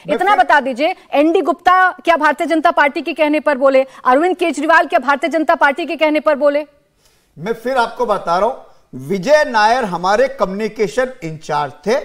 इतना बता दीजिए, एनडी गुप्ता क्या भारतीय जनता पार्टी के कहने पर बोले? अरविंद केजरीवाल क्या भारतीय जनता पार्टी के कहने पर बोले? मैं फिर आपको बता रहा हूं, विजय नायर हमारे कम्युनिकेशन इंचार्ज थे।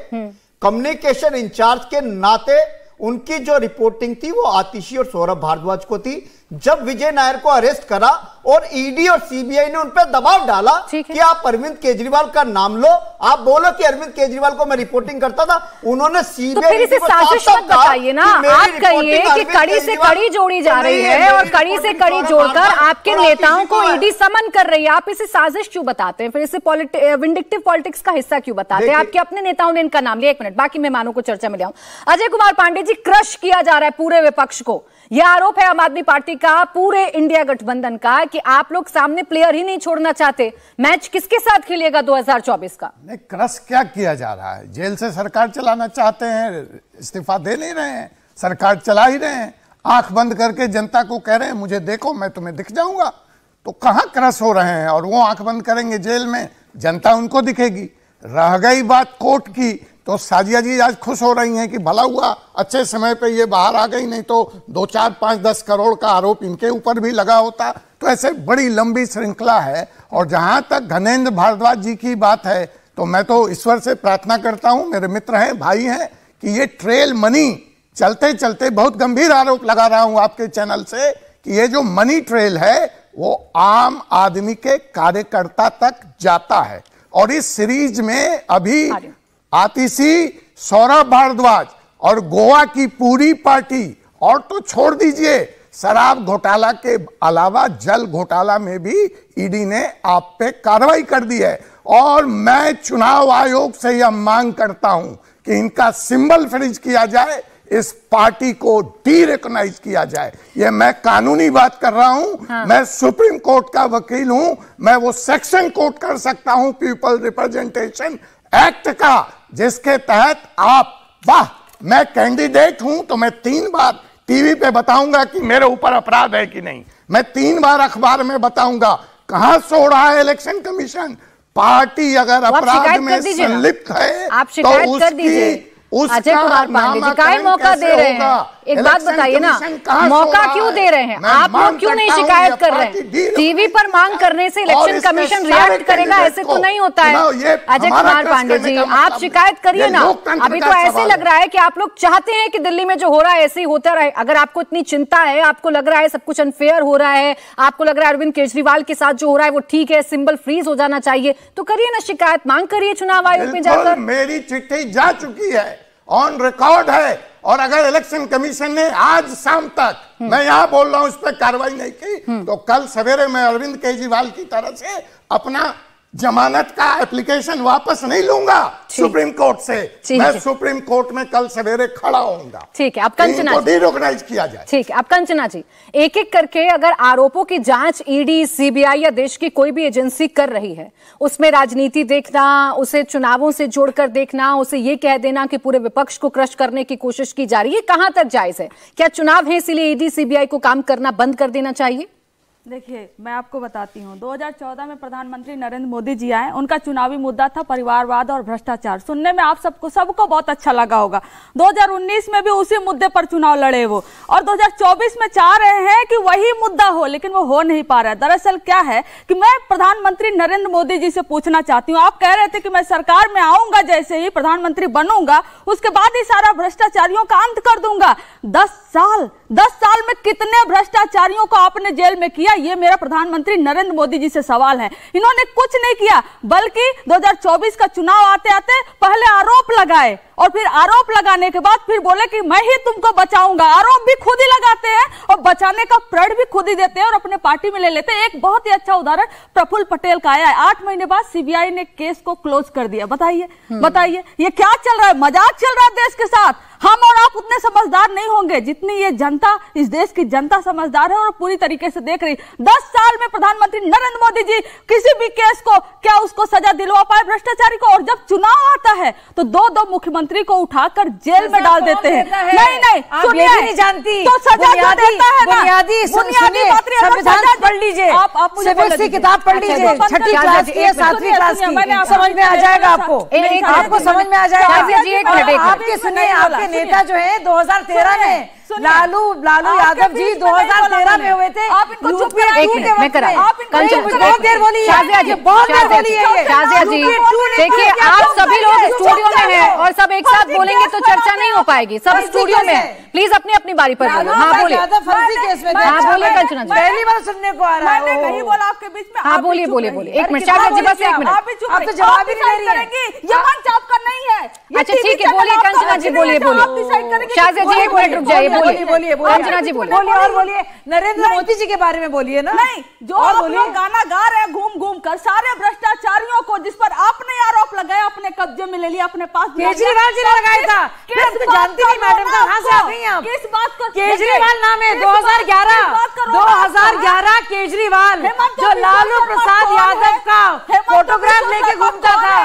कम्युनिकेशन इंचार्ज के नाते उनकी जो रिपोर्टिंग थी वो आतिशी और सौरभ भारद्वाज को थी। जब विजय नायर को अरेस्ट करा और ईडी और सीबीआई ने उन पर दबाव डाला कि आप अरविंद केजरीवाल का नाम लो, आप बोलो कि अरविंद केजरीवाल को मैं रिपोर्टिंग करता था, उन्होंने सीबीआई को साजिश मत बताइए ना। आप कहिए कि कड़ी से कड़ी जोड़ी जा रही है और कड़ी से कड़ी जोड़कर आपके नेताओं को ईडी समन कर रही है। आप इसे साजिश क्यों बताते हैं? फिर इसे विंडिक्टिव पॉलिटिक्स का हिस्सा क्यों बताते हैं? आपके अपने नेताओं ने इनका नाम लिया। एक मिनट, बाकी मेहमानों को चर्चा में ले आऊं। अजय कुमार पांडे जी, क्रश किया जा रहा है पूरे विपक्ष को। यह आरोप है आम आदमी पार्टी का, पूरे इंडिया गठबंधन का, कि आप लोग सामने प्लेयर ही नहीं छोड़ना चाहते। मैच किसके साथ खेलिएगा 2024 का? नहीं, क्रश क्या किया जा रहा है? जेल से सरकार चलाना चाहते हैं, इस्तीफा दे नहीं रहे हैं, सरकार चला ही रहे हैं। आंख बंद करके जनता को कह रहे हैं मुझे देखो, मैं तुम्हें दिख जाऊंगा। तो कहां क्रश हो रहे हैं? और वो आंख बंद करेंगे जेल में, जनता उनको दिखेगी। रह गई बात कोर्ट की, तो साजिया जी आज खुश हो रही हैं कि भला हुआ अच्छे समय पे ये बाहर आ गई, नहीं तो 2, 4, 5, 10 करोड़ का आरोप इनके ऊपर भी लगा होता। तो ऐसे बड़ी लंबी श्रृंखला है। और जहां तक घनेंद्र भारद्वाज जी की बात है, तो मैं तो ईश्वर से प्रार्थना करता हूं, मेरे मित्र हैं, भाई हैं, कि ये ट्रेल मनी चलते चलते, बहुत गंभीर आरोप लगा रहा हूं आपके चैनल से, कि ये जो मनी ट्रेल है वो आम आदमी के कार्यकर्ता तक जाता है। और इस सीरीज में अभी आतिशी, सौरभ भारद्वाज और गोवा की पूरी पार्टी, और तो छोड़ दीजिए, शराब घोटाला के अलावा जल घोटाला में भी ईडी ने आप पे कार्रवाई कर दी है। और मैं चुनाव आयोग से यह मांग करता हूं कि इनका सिंबल फ्रीज किया जाए, इस पार्टी को डी-रिकॉग्नाइज किया जाए। ये मैं कानूनी बात कर रहा हूं। मैं सुप्रीम कोर्ट का वकील हूं, मैं वो सेक्शन कोर्ट कर सकता हूं पीपल रिप्रेजेंटेशन एक्ट का, जिसके तहत आप, वाह, मैं कैंडिडेट हूं तो मैं 3 बार टीवी पे बताऊंगा कि मेरे ऊपर अपराध है कि नहीं। मैं 3 बार अखबार में बताऊंगा। कहां सो रहा है इलेक्शन कमीशन? पार्टी अगर अपराध में संलिप्त है आप शिकायत कर दीजिए। अजय कुमार पांडे जी, काय मौका दे रहे हैं? एक बात बताइए ना, मौका क्यों दे रहे हैं? आप लोग क्यों नहीं शिकायत कर रहे हैं? टीवी पर मांग करने से इलेक्शन कमीशन रिएक्ट करेगा, ऐसे तो नहीं होता है। अजय कुमार पांडे जी, आप शिकायत करिए ना। अभी तो ऐसे लग रहा है कि आप लोग चाहते हैं कि दिल्ली में जो हो रहा है ऐसे ही होता रहे। अगर आपको इतनी चिंता है, आपको लग रहा है सब कुछ अनफेयर हो रहा है, आपको लग रहा है अरविंद केजरीवाल के साथ जो हो रहा है वो ठीक है, सिंबल फ्रीज हो जाना चाहिए, तो करिए ना शिकायत, मांग करिए चुनाव आयोग में जाकर। मेरी चिट्ठी जा चुकी है, ऑन रिकॉर्ड है। और अगर इलेक्शन कमीशन ने आज शाम तक, मैं यहां बोल रहा हूं, इस पर कार्रवाई नहीं की, तो कल सवेरे मैं अरविंद केजरीवाल की तरफ से अपना जमानत का एप्लीकेशन वापस नहीं लूंगा सुप्रीम कोर्ट से। मैं सुप्रीम कोर्ट में कल सवेरे खड़ा होऊंगा। ठीक है, अब कंचना जी डी-रिकॉग्नाइज किया जाए। ठीक है, अब कंचना जी, एक एक करके अगर आरोपों की जांच ईडी, सीबीआई या देश की कोई भी एजेंसी कर रही है, उसमें राजनीति देखना, उसे चुनावों से जोड़कर देखना, उसे ये कह देना कि पूरे विपक्ष को क्रश करने की कोशिश की जा रही है, कहां तक जायज है? क्या चुनाव है इसलिए ईडी, सीबीआई को काम करना बंद कर देना चाहिए? देखिए, मैं आपको बताती हूँ, 2014 में प्रधानमंत्री नरेंद्र मोदी जी आए, उनका चुनावी मुद्दा था परिवारवाद और भ्रष्टाचार। सुनने में आप सबको बहुत अच्छा लगा होगा। 2019 में भी उसी मुद्दे पर चुनाव लड़े वो, और 2024 में चाह रहे हैं कि वही मुद्दा हो, लेकिन वो हो नहीं पा रहा है। दरअसल क्या है कि मैं प्रधानमंत्री नरेंद्र मोदी जी से पूछना चाहती हूँ, आप कह रहे थे कि मैं सरकार में आऊंगा, जैसे ही प्रधानमंत्री बनूंगा उसके बाद ही सारा भ्रष्टाचारियों का अंत कर दूंगा। 10 साल में कितने भ्रष्टाचारियों को आपने जेल में किया, ये मेरा प्रधानमंत्री नरेंद्र मोदी जी से सवाल है। इन्होंने कुछ नहीं किया, बल्कि 2024 का चुनाव आते आते पहले आरोप लगाए, और फिर आरोप लगाने के बाद फिर बोले कि मैं ही तुमको बचाऊंगा। आरोप भी खुद ही लगाते हैं और बचाने का प्रण भी खुद ही देते हैं और अपने पार्टी में ले लेते हैं। एक बहुत ही अच्छा उदाहरण प्रफुल्ल पटेल का आया है। 8 महीने बाद सीबीआई ने केस को क्लोज कर दिया। बताइए ये क्या चल रहा है? मजाक चल रहा है देश के साथ। हम और आप उतने समझदार नहीं होंगे जितनी ये जनता, इस देश की जनता समझदार है और पूरी तरीके से देख रही। 10 साल में प्रधानमंत्री नरेंद्र मोदी जी किसी भी केस को क्या उसको सजा दिलवा पाए भ्रष्टाचारी को? और जब चुनाव आता है तो 2 मुख्यमंत्री को उठाकर जेल में डाल देते हैं। नहीं सुनिए, नहीं जानती तो सजा जो देता है ना, बुनियादी संविधान पढ़ लीजिए, आप सिविक्स की किताब पढ़ लीजिए, 6ठी क्लास की, 7वीं क्लास की, समझ में आ जाएगा आपको। आपको समझ में आ जाएगा। आपके सुनिए, आपके नेता जो है 2013 में लालू यादव जी 2013 में हुए थे। बहुत देर बोली है, शाजिया जी। देखिए आप सभी लोग स्टूडियो में हैं और सब एक साथ बोलेंगे तो चर्चा नहीं हो पाएगी। सब स्टूडियो में प्लीज अपनी अपनी बारी पर बोलो। हाँ बोलिए, फर्जी केस में हाँ बोलिए कंचना जी। पहली बार सुनने को आ रहा है। मैंने नहीं बोला आपके बीच में। हाँ बोलिए बोलिए बोलिए, एक मिनट शाजिया जी, बस एक मिनट। आप तो जवाब ही नहीं दे रही। ये मंच आपका नहीं है। अच्छा ठीक है, बोलिए कंचना जी, बोलिए बोलिए। शाजिया जी एक मिनट रुक जाइए, बोलिए कंचना जी बोलिए। और बोलिए नरेंद्र मोदी जी के बारे में बोलिए ना। नहीं, जो आप लोग गाना गा रहे हैं घूम घूम कर, सारे भ्रष्टाचारियों को जिस पर आपने आरोप लगाया अपने कब्जे में ले लिया, अपने पास केजरीवाल जी ने लगाया था। तो जानती नहीं मैडम, कहाँ से आ गई आप? किस बात को? केजरीवाल नाम है। 2011 केजरीवाल जो लालू प्रसाद यादव का फोटोग्राफ लेके घूमता था।